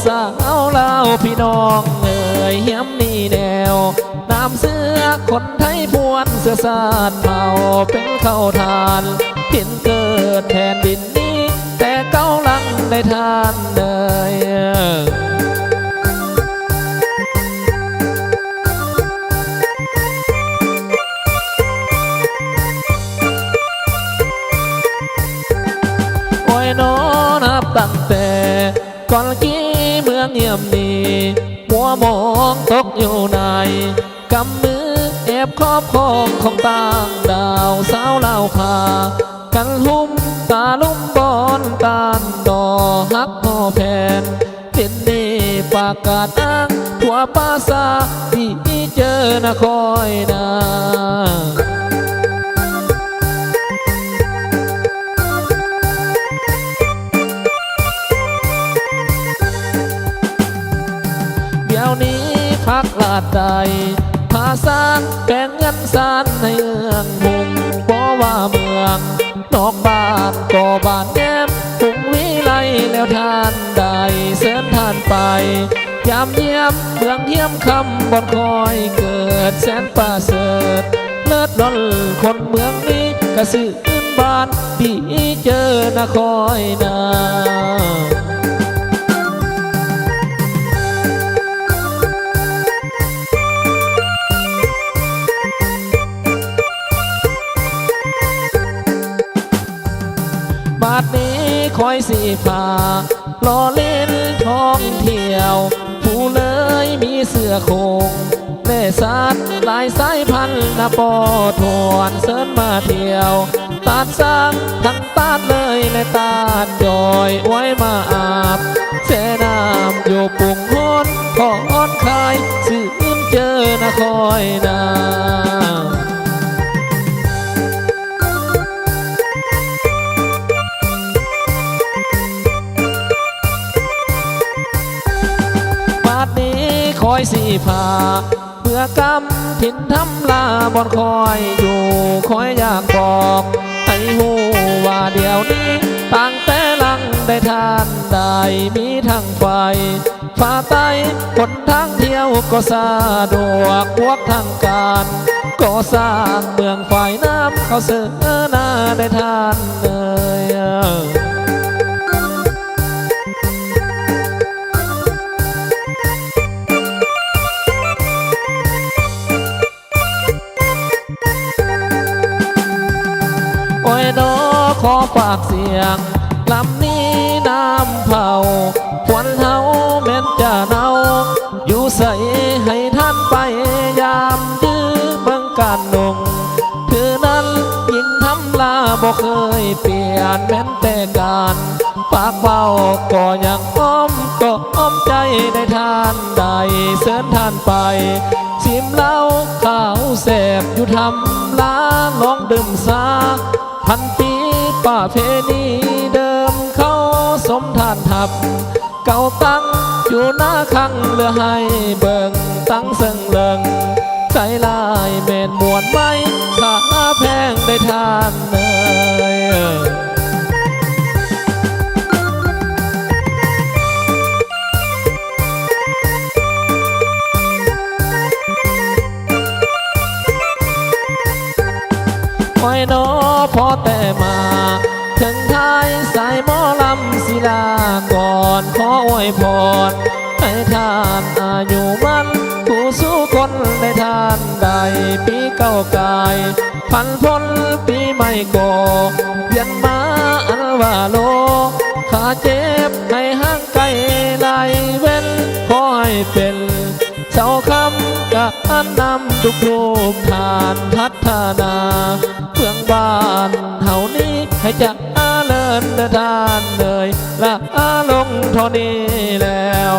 สาวลาวพี่น้องเอ่ยเฮียมนี่แนวน้ำเสื้อคนไทยพวนเสื้อสานเมาเป็นเข้าทานถิ่นเกิดแผ่นดินนี้แต่เก้าลังได้ทานเลยโอ้ยน้อนับตั้งแต่ก่อนกี้เมืองเงียบนี้หัวมองตกอยู่ในกำมือแอบครอบครองของต่างดาวสาวลาวพากันหุ้มตาลุ่มบอนตานดอฮักพ่อแผ่นดินนี้ปากกาดอ้างทั่วภาษาที่เจอนะคอยนาเดี๋ยวนี้พักลาดใดภาษาแปลงเงินสานในเมืองมุ่งเพราะว่าเมืองนอกบ้านก็บ้านแย้มพุ่งวิไลแล้วท่านได้เสินท่านไปยามเยี่ยมเมืองเยี่ยมคำบอนคอยเกิดแสนประเสริฐเลิศล้นคนเมืองนี้กระสืออื่นบ้านที่เจอนะคอยนาบาดนี้คอยสีฟ้าล้อเล่นท่องเที่ยวผู้เลยมีเสื้อโคงแม่สัตว์หลายสายพันธุ์นะปอทวนเสินมาเที่ยวตาดสร้างทั้งตาดเลยและตาดจอยไว้มาอาบเสน้ำอยู่ปุ่งฮอนขอนคายสื่อเจอนะคอยนาคอยสีผ้าเบื่อกำถิ่นทำลาบอนคอยอยู่คอยอยากบอกให้หูว่าเดี๋ยวนี้ตั้งแต่ลังได้ทานได้มีทั้งไฟฟ้าใต้คนทางเที่ยวก็สะดวกพวกทางการก็สร้างเมืองฝ่ายน้ำเขาเสนอหน้าได้ทานเลยโอ้ยน้อขอฝากเสียงลำนี้น้ำเผาควันเฮาแม้นจะเนาอยู่ใส่ให้ท่านไปยามยื้อเบิ่งการนงคือนั้นยิ่งทำลาบ่เคยเปลี่ยนแม้นแต่การปากเบาก็ยังอ้อมก็อ้อมใจได้ทานได้เสินท่านไปชิมเหล้าข้าวแสบอยู่ทำลาลองดื่มซาพันปีป่าเพณีเดิมเขาสมทานทับเก่าตั้งอยู่หน้าคังเหลือให้เบิ่งตั้งเสิงเลิงใจลายเมนมวนไม่ข้าแพงได้ทานเลยโอ้ยน้อพอแต่มาถึงท้ายสายหมอลำศิลาก่อนขออวยพรให้ท่านอายุมันผู้สู้คนได้ทานได้ปีเก่ากายพันพ้นปีใหม่ก่อเวียนมาอันว่าโลขาเจ็บให้ห่างไกลลายเว้นขอให้เป็นเสาคำกับอันนำทุกรูปทานพัฒนาเมืองบ้านเฮานี้ให้จะเลินเดินทานเลยละลงเท่านี้แล้ว